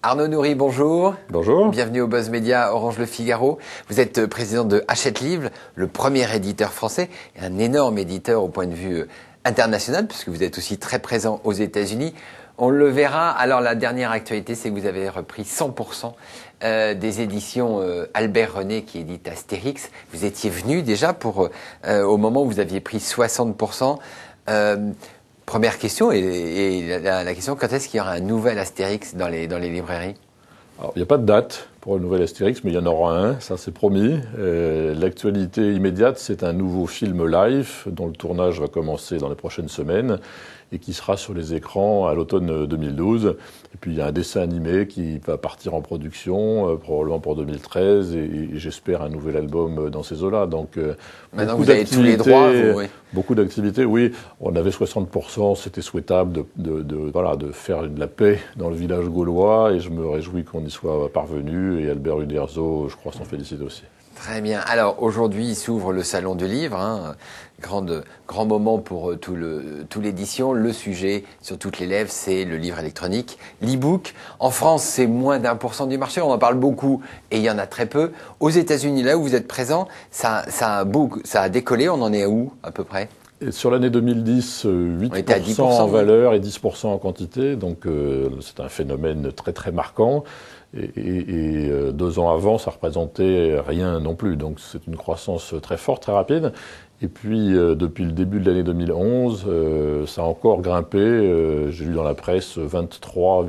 Arnaud Nourry, bonjour. Bonjour. Bienvenue au Buzz Média Orange Le Figaro. Vous êtes président de Hachette Livre, le premier éditeur français, et un énorme éditeur au point de vue international, puisque vous êtes aussi très présent aux États-Unis. On le verra. Alors la dernière actualité, c'est que vous avez repris 100% des éditions Albert René qui édite Astérix. Vous étiez venu déjà au moment où vous aviez pris 60%. Première question, et la question, quand est-ce qu'il y aura un nouvel Astérix dans les librairies ? Alors, il n'y a pas de date pour le nouvel Astérix, mais il y en aura un, ça c'est promis. L'actualité immédiate, c'est un nouveau film live dont le tournage va commencer dans les prochaines semaines et qui sera sur les écrans à l'automne 2012. Et puis il y a un dessin animé qui va partir en production, probablement pour 2013, et j'espère un nouvel album dans ces eaux-là. Donc maintenant vous avez tous les droits, oui. Beaucoup d'activités, oui. On avait 60%, c'était souhaitable de faire de la paix dans le village gaulois, et je me réjouis qu'on y soit parvenu, et Albert Uderzo, je crois, s'en félicite aussi. Très bien. Alors aujourd'hui s'ouvre le salon du livre, grand moment pour tout l'édition. Le sujet sur toutes les lèvres, c'est le livre électronique, l'e-book. En France, c'est moins d'1% du marché. On en parle beaucoup et il y en a très peu. Aux États-Unis, là où vous êtes présent, ça a décollé. On en est à où à peu près ? Et sur l'année 2010, 8% en valeur et 10% en quantité. Donc c'est un phénomène très très marquant. Et 2 ans avant, ça représentait rien non plus. Donc c'est une croissance très forte, très rapide. Et puis depuis le début de l'année 2011, ça a encore grimpé. J'ai lu dans la presse 23,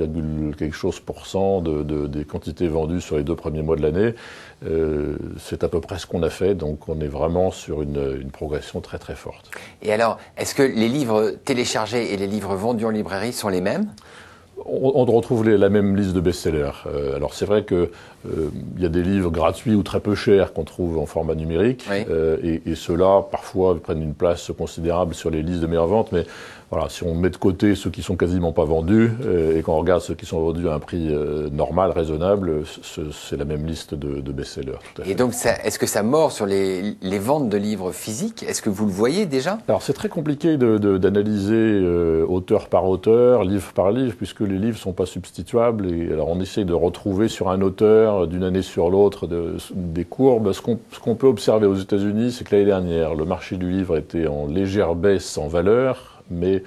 quelque chose % des quantités vendues sur les 2 premiers mois de l'année. C'est à peu près ce qu'on a fait. Donc on est vraiment sur une progression très très forte. Et alors, est-ce que les livres téléchargés et les livres vendus en librairie sont les mêmes ? On retrouve la même liste de best-sellers. Alors c'est vrai que il y a des livres gratuits ou très peu chers qu'on trouve en format numérique, oui. Et ceux-là parfois prennent une place considérable sur les listes de meilleures ventes. Mais voilà, si on met de côté ceux qui sont quasiment pas vendus et qu'on regarde ceux qui sont vendus à un prix normal, raisonnable, c'est la même liste de best-sellers. Tout à fait. Et donc, est-ce que ça mord sur les ventes de livres physiques ? Est-ce que vous le voyez déjà ? Alors c'est très compliqué d'analyser auteur par auteur, livre par livre, puisque les livres sont pas substituables. Et alors on essaye de retrouver sur un auteur d'une année sur l'autre des courbes. Ce qu'on peut observer aux États-Unis, c'est que l'année dernière, le marché du livre était en légère baisse en valeur, mais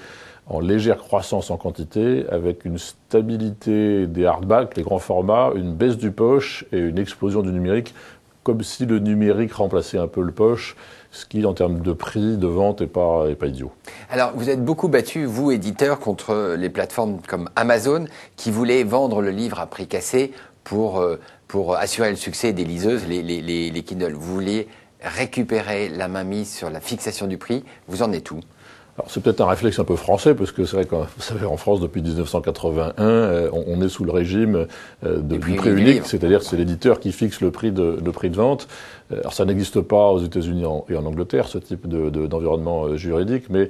en légère croissance en quantité, avec une stabilité des hardbacks, les grands formats, une baisse du poche et une explosion du numérique, comme si le numérique remplaçait un peu le poche, ce qui, en termes de prix, de vente, n'est pas idiot. Alors, vous êtes beaucoup battu, vous, éditeur, contre les plateformes comme Amazon, qui voulaient vendre le livre à prix cassé pour assurer le succès des liseuses, les Kindle. Vous vouliez récupérer la mainmise sur la fixation du prix. Vous en êtes où ? Alors c'est peut-être un réflexe un peu français, parce que c'est vrai que, vous savez, en France, depuis 1981, on est sous le régime du prix unique, c'est-à-dire que c'est l'éditeur qui fixe le prix de vente. Alors ça n'existe pas aux États-Unis et en Angleterre, ce type d'environnement juridique, mais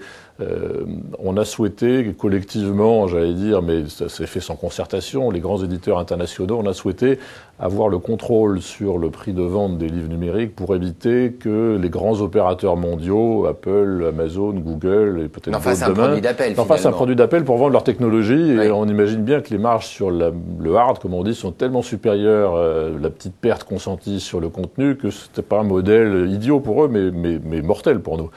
on a souhaité collectivement, j'allais dire, mais ça s'est fait sans concertation, les grands éditeurs internationaux, on a souhaité avoir le contrôle sur le prix de vente des livres numériques pour éviter que les grands opérateurs mondiaux, Apple, Amazon, Google et peut-être d'autres demain, en fassent un produit d'appel pour vendre leur technologie. Et on imagine bien que les marges sur le hard, comme on dit, sont tellement supérieures à la petite perte consentie sur le contenu que c'était pas un modèle idiot pour eux, mais mortel pour nous.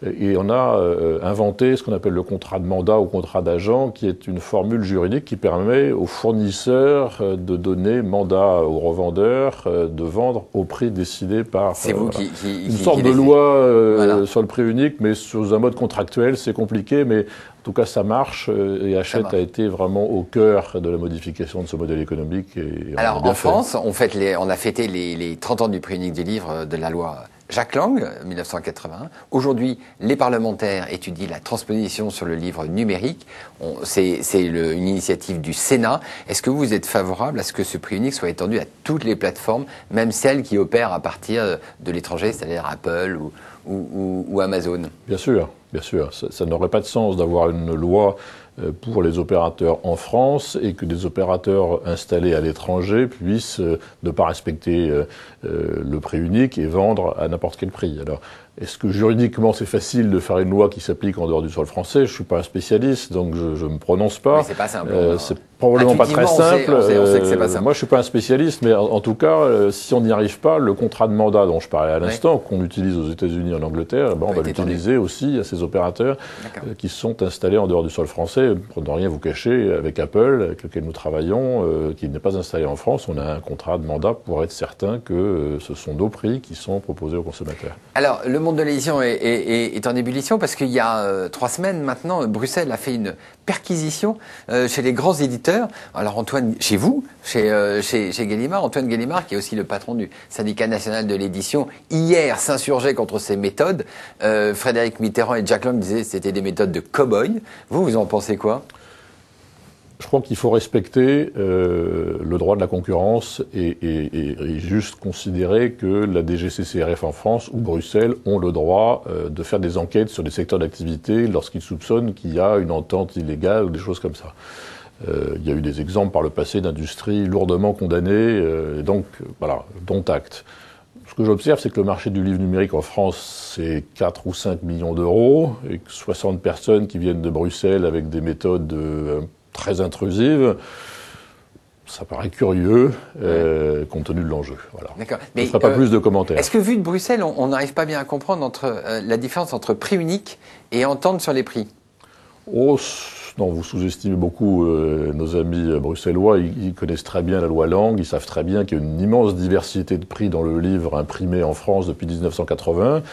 Et on a inventé ce qu'on appelle le contrat de mandat ou contrat d'agent, qui est une formule juridique qui permet aux fournisseurs de donner mandat aux revendeurs de vendre au prix décidé par... C'est vous une sorte de loi sur le prix unique, mais sous un mode contractuel. C'est compliqué, mais en tout cas ça marche. Et Hachette a été vraiment au cœur de la modification de ce modèle économique. Et alors en France, on a fêté les 30 ans du prix unique du livre de la loi Jacques Lang, 1981. Aujourd'hui, les parlementaires étudient la transposition sur le livre numérique. C'est une initiative du Sénat. Est-ce que vous êtes favorable à ce que ce prix unique soit étendu à toutes les plateformes, même celles qui opèrent à partir de l'étranger, c'est-à-dire Apple ou Amazon ? Bien sûr, bien sûr. Ça n'aurait pas de sens d'avoir une loi pour les opérateurs en France et que des opérateurs installés à l'étranger puissent ne pas respecter le prix unique et vendre à n'importe quel prix. Alors, Est-ce que juridiquement c'est facile de faire une loi qui s'applique en dehors du sol français? Je suis pas un spécialiste, donc je me prononce pas. Mais c'est pas simple. C'est probablement pas très simple. On sait que c'est pas simple. Moi, je suis pas un spécialiste, mais en tout cas, si on n'y arrive pas, le contrat de mandat dont je parlais à l'instant, qu'on utilise aux États-Unis et en Angleterre, on va l'utiliser aussi à ces opérateurs qui sont installés en dehors du sol français. Pour ne rien vous cacher, avec Apple, avec lequel nous travaillons, qui n'est pas installé en France, on a un contrat de mandat pour être certain que ce sont nos prix qui sont proposés aux consommateurs. Alors, le monde de l'édition est en ébullition parce qu'il y a 3 semaines maintenant, Bruxelles a fait une perquisition chez les grands éditeurs. Alors Antoine, chez vous, chez Gallimard, Antoine Gallimard, qui est aussi le patron du syndicat national de l'édition, hier s'insurgeait contre ces méthodes. Frédéric Mitterrand et Jack Lang disaient que c'était des méthodes de cow-boy. Vous en pensez quoi ? Je crois qu'il faut respecter le droit de la concurrence et juste considérer que la DGCCRF en France ou Bruxelles ont le droit de faire des enquêtes sur des secteurs d'activité lorsqu'ils soupçonnent qu'il y a une entente illégale ou des choses comme ça. Il y a eu des exemples par le passé d'industries lourdement condamnées, donc voilà, dont acte. Ce que j'observe, c'est que le marché du livre numérique en France, c'est 4 ou 5 millions d'euros, et que 60 personnes qui viennent de Bruxelles avec des méthodes très intrusive, ça paraît curieux, compte tenu de l'enjeu. Voilà. D'accord. Mais je ne ferai pas plus de commentaires. Est-ce que, vu de Bruxelles, on n'arrive pas bien à comprendre la différence entre prix unique et entente sur les prix ? Non, vous sous-estimez beaucoup nos amis bruxellois. Ils connaissent très bien la loi Lang. Ils savent très bien qu'il y a une immense diversité de prix dans le livre imprimé en France depuis 1980.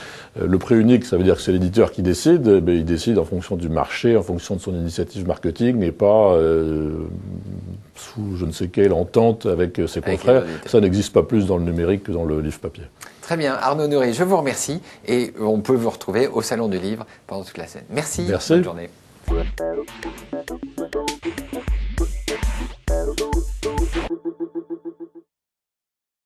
Le prix unique, ça veut dire que c'est l'éditeur qui décide. Il décide en fonction du marché, en fonction de son initiative marketing, et pas sous je ne sais quelle entente avec ses confrères. Ça n'existe pas plus dans le numérique que dans le livre papier. Très bien. Arnaud Nourry, je vous remercie. Et on peut vous retrouver au Salon du Livre pendant toute la semaine. Merci. Merci. Bonne journée.